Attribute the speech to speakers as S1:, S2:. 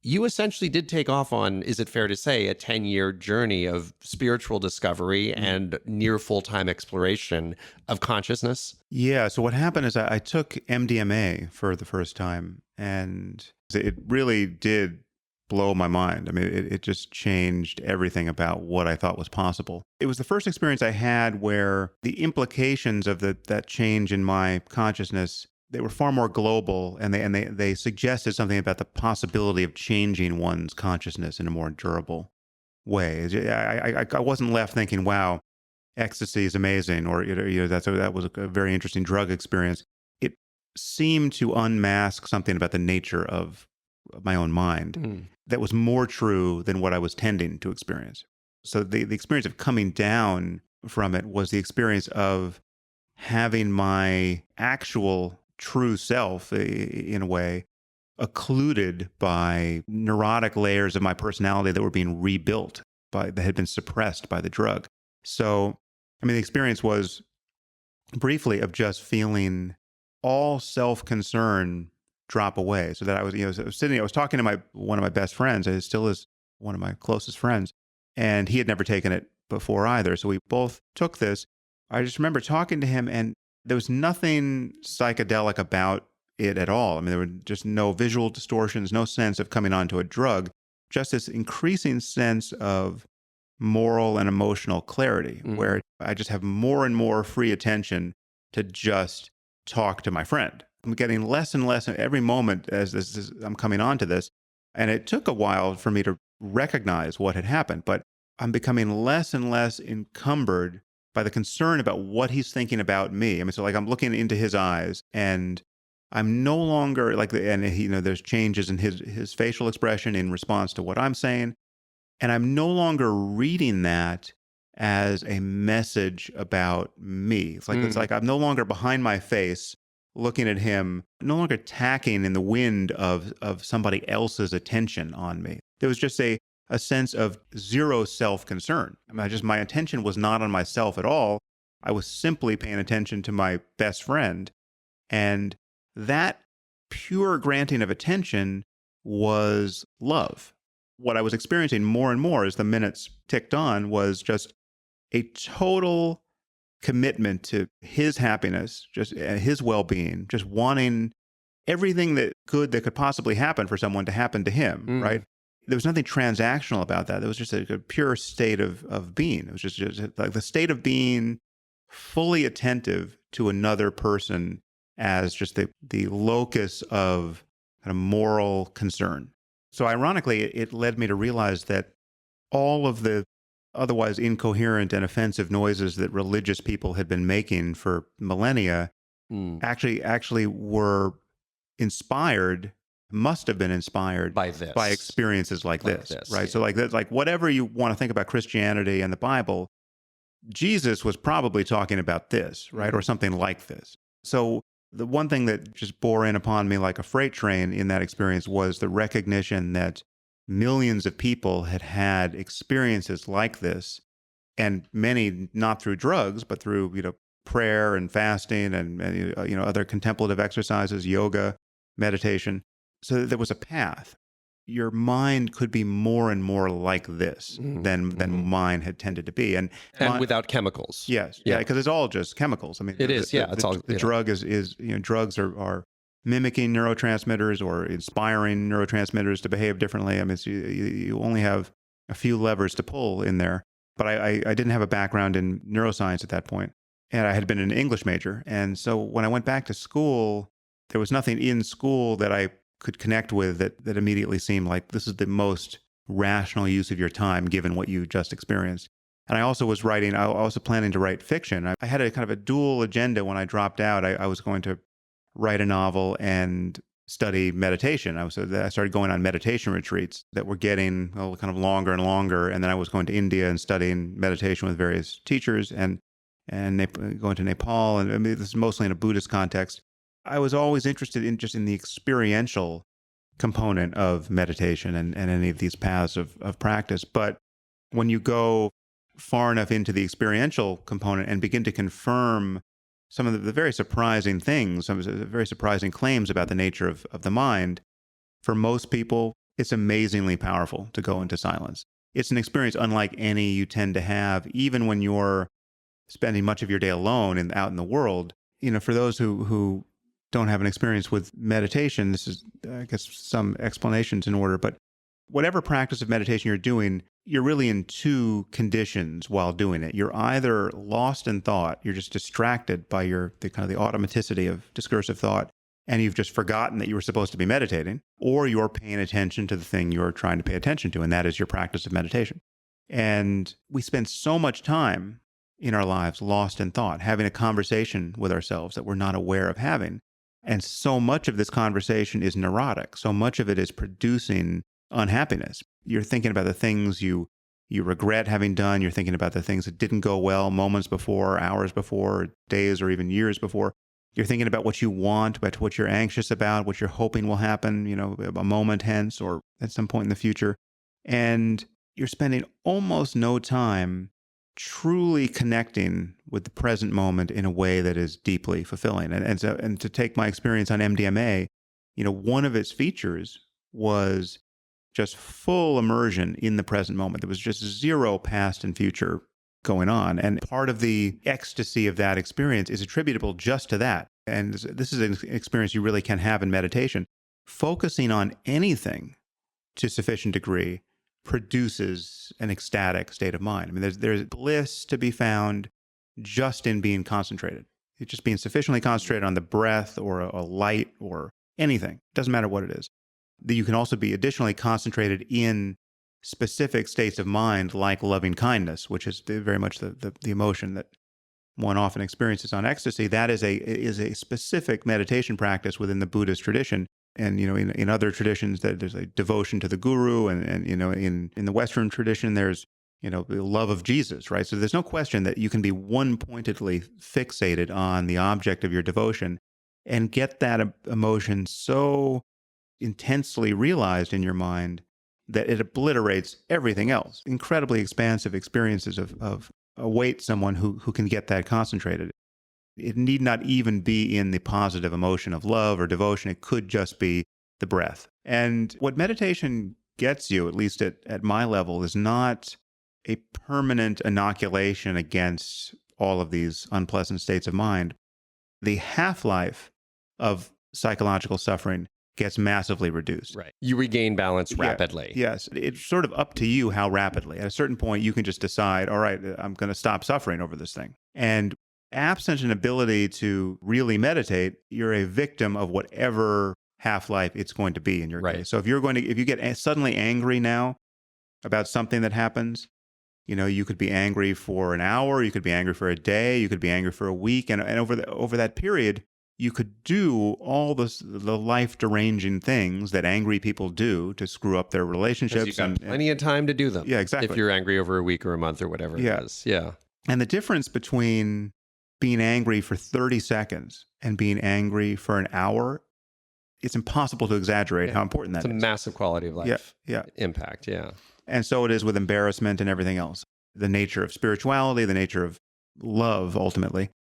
S1: you essentially did take off on, is it fair to say, a 10-year journey of spiritual discovery and near full-time exploration of consciousness?
S2: Yeah. So what happened is I took MDMA for the first time, and it really did blow my mind. I mean, it just changed everything about what I thought was possible. It was the first experience I had where the implications of that change in my consciousness, they were far more global, and they suggested something about the possibility of changing one's consciousness in a more durable way. I wasn't left thinking, "Wow, ecstasy is amazing," or that was a very interesting drug experience. It seemed to unmask something about the nature of my own mind that was more true than what I was tending to experience. So the experience of coming down from it was the experience of having my actual true self, in a way, occluded by neurotic layers of my personality that were being rebuilt that had been suppressed by the drug. So, I mean, the experience was briefly of just feeling all self-concern drop away. So that I was talking to one of my best friends, and it still is one of my closest friends, and he had never taken it before either. So we both took this. I just remember talking to him, and there was nothing psychedelic about it at all. I mean, there were just no visual distortions, no sense of coming onto a drug, just this increasing sense of moral and emotional clarity, where I just have more and more free attention to just talk to my friend. I'm getting less and less every moment as I'm coming onto this. And it took a while for me to recognize what had happened, but I'm becoming less and less encumbered by the concern about what he's thinking about me. I mean, so like I'm looking into his eyes, and I'm no longer there's changes in his facial expression in response to what I'm saying. And I'm no longer reading that as a message about me. It's like I'm no longer behind my face looking at him, no longer tacking in the wind of somebody else's attention on me. There was just a sense of zero self-concern. I mean, my attention was not on myself at all. I was simply paying attention to my best friend. And that pure granting of attention was love. What I was experiencing more and more as the minutes ticked on was just a total commitment to his happiness, just his well-being, just wanting everything that could possibly happen for someone to happen to him, right? There was nothing transactional about that. There was just a pure state of being. It was just like the state of being fully attentive to another person as just the locus of kind of moral concern. So ironically, it led me to realize that all of the otherwise incoherent and offensive noises that religious people had been making for millennia actually were must have been inspired by experiences like this, right? Yeah. So like whatever you want to think about Christianity and the Bible, Jesus was probably talking about this, right? Or something like this. So the one thing that just bore in upon me like a freight train in that experience was the recognition that millions of people had had experiences like this, and many not through drugs, but through prayer and fasting and other contemplative exercises, yoga, meditation. So there was a path. Your mind could be more and more like this than mine had tended to be, and
S1: without chemicals.
S2: Yes, yeah, because it's all just chemicals. I mean, the drug is drugs are mimicking neurotransmitters or inspiring neurotransmitters to behave differently. I mean, you only have a few levers to pull in there. But I didn't have a background in neuroscience at that point, and I had been an English major. And so when I went back to school, there was nothing in school that I could connect with that immediately seemed like this is the most rational use of your time given what you just experienced. And I also was planning to write fiction. I had a kind of a dual agenda when I dropped out. I was going to write a novel and study meditation. I started going on meditation retreats that were getting kind of longer and longer. And then I was going to India and studying meditation with various teachers and going to Nepal. And I mean, this is mostly in a Buddhist context. I was always interested in the experiential component of meditation and any of these paths of practice. But when you go far enough into the experiential component and begin to confirm some of the very surprising things, some of the very surprising claims about the nature of the mind, for most people, it's amazingly powerful to go into silence. It's an experience unlike any you tend to have, even when you're spending much of your day alone and out in the world. For those who don't have an experience with meditation, this is, I guess, some explanations in order, but whatever practice of meditation you're doing, you're really in two conditions while doing it. You're either lost in thought, you're just distracted by the kind of the automaticity of discursive thought, and you've just forgotten that you were supposed to be meditating, or you're paying attention to the thing you're trying to pay attention to, and that is your practice of meditation. And we spend so much time in our lives lost in thought, having a conversation with ourselves that we're not aware of having. And so much of this conversation is neurotic. So much of it is producing unhappiness. You're thinking about the things you regret having done. You're thinking about the things that didn't go well moments before, hours before, days or even years before. You're thinking about what you want, about what you're anxious about, what you're hoping will happen, a moment hence or at some point in the future. And you're spending almost no time truly connecting with the present moment in a way that is deeply fulfilling. And to take my experience on MDMA, one of its features was just full immersion in the present moment. There was just zero past and future going on. And part of the ecstasy of that experience is attributable just to that. And this is an experience you really can have in meditation. Focusing on anything to sufficient degree produces an ecstatic state of mind. I mean, there's bliss to be found just in being concentrated. It's just being sufficiently concentrated on the breath or a light or anything. It doesn't matter what it is. You can also be additionally concentrated in specific states of mind like loving kindness, which is very much the emotion that one often experiences on ecstasy. That is a specific meditation practice within the Buddhist tradition. And, in other traditions, there's a devotion to the guru. And in the Western tradition, there's, the love of Jesus, right? So there's no question that you can be one-pointedly fixated on the object of your devotion and get that emotion so intensely realized in your mind that it obliterates everything else. Incredibly expansive experiences of await someone who can get that concentrated. It need not even be in the positive emotion of love or devotion. It could just be the breath. And what meditation gets you, at least at my level, is not a permanent inoculation against all of these unpleasant states of mind. The half-life of psychological suffering gets massively reduced.
S1: Right. You regain balance rapidly.
S2: Yes. It's sort of up to you how rapidly. At a certain point, you can just decide, all right, I'm going to stop suffering over this thing. And absent an ability to really meditate, you're a victim of whatever half-life it's going to be in your case. So if you get suddenly angry now about something that happens, you could be angry for an hour, you could be angry for a day, you could be angry for a week, and over that period, you could do all the life-deranging things that angry people do to screw up their relationships.
S1: You've got plenty of time to do them.
S2: Yeah, exactly.
S1: If you're angry over a week or a month or whatever it is. Yeah.
S2: And the difference between being angry for 30 seconds and being angry for an hour, it's impossible to exaggerate how important that is.
S1: It's a massive quality of life impact. Yeah.
S2: And so it is with embarrassment and everything else. The nature of spirituality, the nature of love, ultimately.